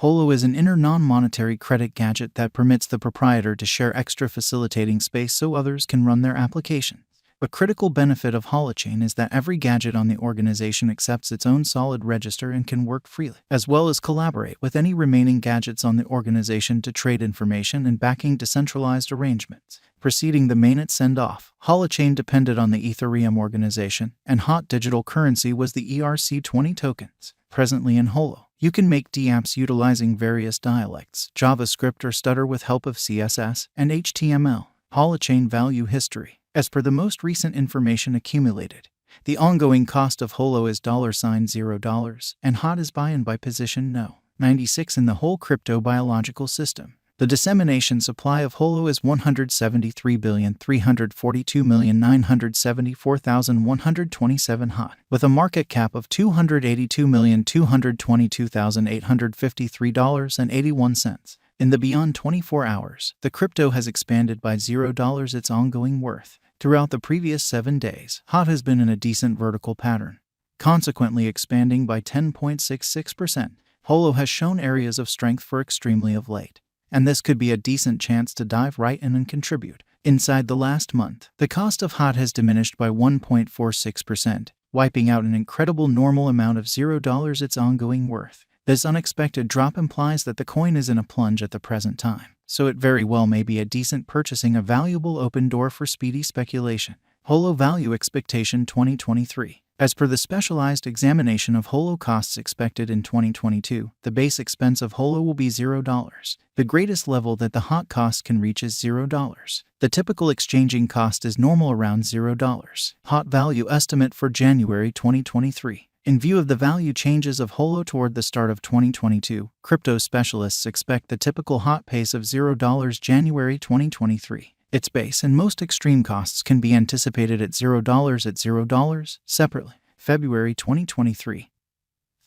HOLO is an inner non-monetary credit gadget that permits the proprietor to share extra facilitating space so others can run their application. A critical benefit of holochain is that every gadget on the organization accepts its own solid register and can work freely, as well as collaborate with any remaining gadgets on the organization to trade information and backing decentralized arrangements. Preceding the mainnet send-off, holochain depended on the Ethereum organization, and hot digital currency was the ERC20 tokens. Presently in HOLO, you can make dApps utilizing various dialects, JavaScript or Stutter with help of CSS and HTML. Holochain value history. As per the most recent information accumulated, the ongoing cost of HOLO is $0 and HOT is buy-in by position no. 96 in the whole crypto biological system. The dissemination supply of HOLO is 173,342,974,127 HOT, with a market cap of $282,222,853.81. In the beyond 24 hours, the crypto has expanded by $0 its ongoing worth. Throughout the previous 7 days, HOT has been in a decent vertical pattern, consequently expanding by 10.66%. HOLO has shown areas of strength for extremely of late, and this could be a decent chance to dive right in and contribute. Inside the last month, the cost of HOT has diminished by 1.46%, wiping out an incredible normal amount of $0 its ongoing worth. This unexpected drop implies that the coin is in a plunge at the present time, so it very well may be a decent purchasing a valuable open door for speedy speculation. HOLO Value Expectation 2023. As per the specialized examination of HOLO costs expected in 2022, the base expense of HOLO will be $0. The greatest level that the HOT cost can reach is $0. The typical exchanging cost is normal around $0. HOT value estimate for January 2023. In view of the value changes of HOLO toward the start of 2022, crypto specialists expect the typical HOT pace of $0 January 2023. Its base and most extreme costs can be anticipated at $0 separately. February 2023.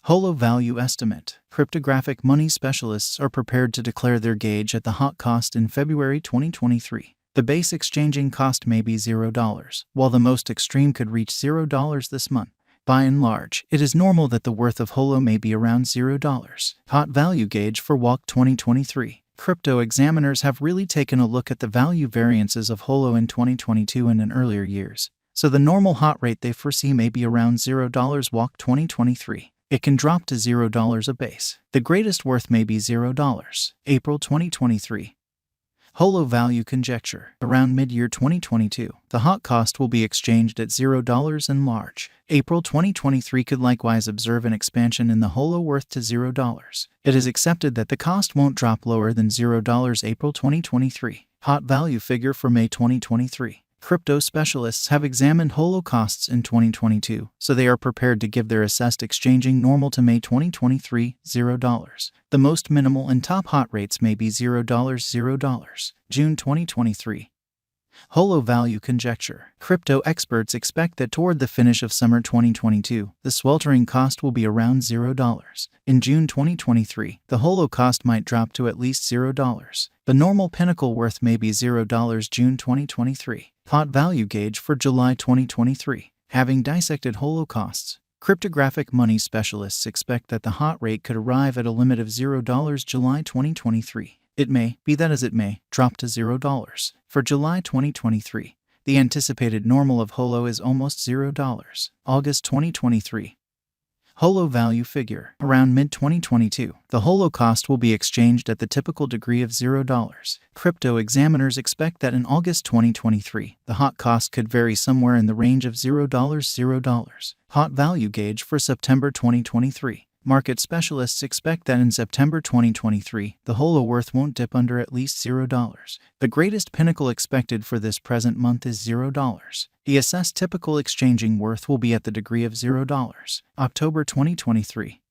HOLO value estimate. Cryptographic money specialists are prepared to declare their gauge at the HOT cost in February 2023. The base exchanging cost may be $0, while the most extreme could reach $0 this month. By and large, it is normal that the worth of HOLO may be around $0. HOT value gauge for WOC 2023. Crypto examiners have really taken a look at the value variances of HOLO in 2022 and in earlier years, so the normal HOT rate they foresee may be around $0 WOC 2023. It can drop to $0 a base. The greatest worth may be $0. April 2023. HOLO value conjecture. Around mid-year 2022, the HOT cost will be exchanged at $0 and large. April 2023 could likewise observe an expansion in the HOLO worth to $0. It is accepted that the cost won't drop lower than $0 April 2023. HOT value figure for May 2023. Crypto specialists have examined HOLO costs in 2022, so they are prepared to give their assessed exchanging normal to May 2023, $0. The most minimal and top HOT rates may be $0. June 2023. HOLO value conjecture. Crypto experts expect that toward the finish of summer 2022, the sweltering cost will be around $0. In June 2023, the HOLO cost might drop to at least $0. The normal pinnacle worth may be $0 June 2023. HOT value gauge for July 2023. Having dissected HOLO costs, cryptographic money specialists expect that the HOT rate could arrive at a limit of $0 July 2023. It may, be that as it may, drop to $0. For July 2023, the anticipated normal of HOLO is almost $0. August 2023. HOLO value figure. Around mid-2022, the HOLO cost will be exchanged at the typical degree of $0. Crypto examiners expect that in August 2023, the HOT cost could vary somewhere in the range of $0. HOT value gauge for September 2023. Market specialists expect that in September 2023, the HOLO worth won't dip under at least $0. The greatest pinnacle expected for this present month is $0. The assessed typical exchanging worth will be at the degree of $0. October 2023.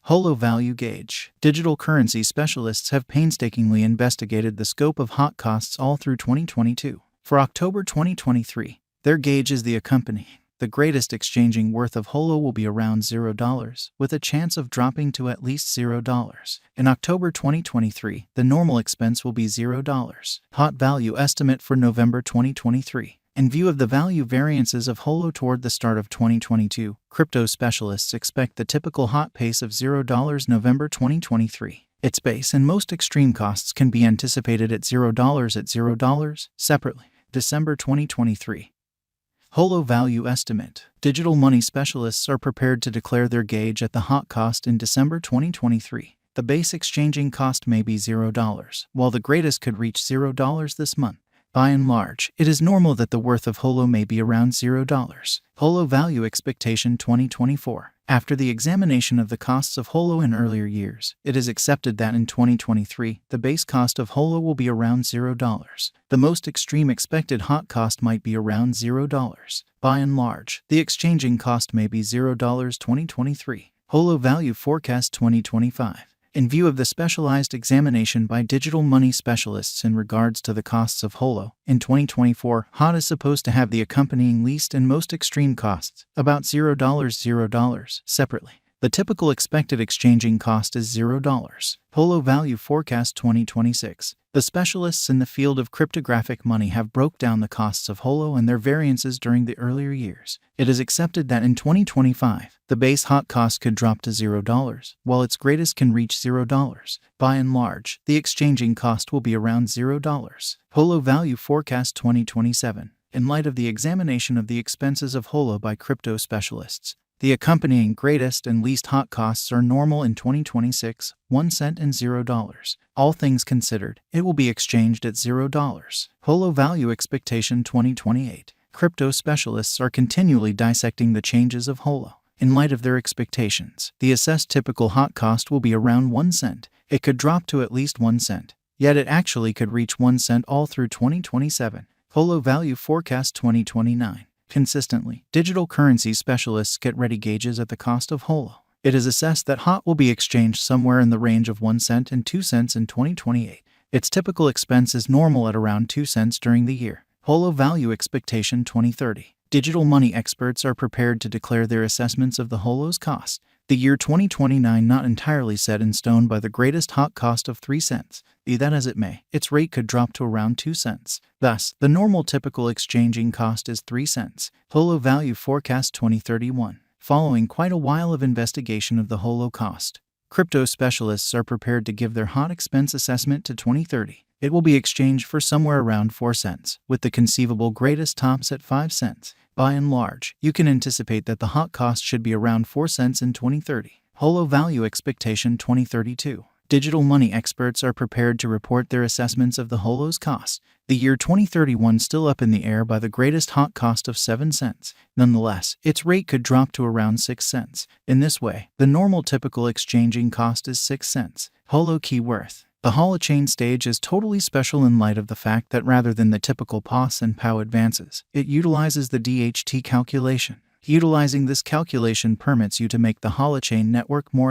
HOLO value gauge. Digital currency specialists have painstakingly investigated the scope of HOT costs all through 2022. For October 2023, their gauge is the accompanying. The greatest exchanging worth of HOLO will be around $0, with a chance of dropping to at least $0. In October 2023, the normal expense will be $0. HOT value estimate for November 2023. In view of the value variances of HOLO toward the start of 2022, crypto specialists expect the typical HOT pace of $0 November 2023. Its base and most extreme costs can be anticipated at $0 separately. December 2023. HOLO value estimate. Digital money specialists are prepared to declare their gauge at the hot cost in December 2023. The base exchanging cost may be $0, while the greatest could reach $0 this month. By and large, it is normal that the worth of HOLO may be around $0. HOLO value expectation 2024. After the examination of the costs of HOLO in earlier years, it is accepted that in 2023, the base cost of HOLO will be around $0. The most extreme expected hot cost might be around $0. By and large, the exchanging cost may be $0 2023. HOLO value forecast 2025. In view of the specialized examination by digital money specialists in regards to the costs of HOLO, in 2024, HOT is supposed to have the accompanying least and most extreme costs, about $0 separately. The typical expected exchanging cost is $0. HOLO value forecast 2026. The specialists in the field of cryptographic money have broke down the costs of HOLO and their variances during the earlier years. It is accepted that in 2025, the base hot cost could drop to $0, while its greatest can reach $0. By and large, the exchanging cost will be around $0. HOLO value forecast 2027. In light of the examination of the expenses of HOLO by crypto specialists, the accompanying greatest and least hot costs are normal in 2026, 1 cent and $0. All things considered, it will be exchanged at $0. HOLO value expectation 2028. Crypto specialists are continually dissecting the changes of HOLO. In light of their expectations, the assessed typical hot cost will be around 1 cent. It could drop to at least 1 cent. Yet it actually could reach 1 cent all through 2027. HOLO value forecast 2029. Consistently, digital currency specialists get ready gauges at the cost of HOLO. It is assessed that HOT will be exchanged somewhere in the range of 1 cent and 2 cents in 2028. Its typical expense is normal at around 2 cents during the year. HOLO value expectation 2030. Digital money experts are prepared to declare their assessments of the HOLO's cost. The year 2029 not entirely set in stone by the greatest hot cost of 3 cents. Be that as it may, its rate could drop to around 2 cents. Thus, the normal typical exchanging cost is 3 cents. HOLO value forecast 2031. Following quite a while of investigation of the HOLO cost, crypto specialists are prepared to give their hot expense assessment to 2030. It will be exchanged for somewhere around 4 cents, with the conceivable greatest tops at 5 cents. By and large, you can anticipate that the hot cost should be around 4 cents in 2030. HOLO value expectation 2032. Digital money experts are prepared to report their assessments of the HOLO's cost. The year 2031 still up in the air by the greatest hot cost of 7 cents. Nonetheless, its rate could drop to around 6 cents. In this way, the normal typical exchanging cost is 6 cents. HOLO key worth. The holochain stage is totally special in light of the fact that rather than the typical POS and POW advances, it utilizes the DHT calculation. Utilizing this calculation permits you to make the holochain network more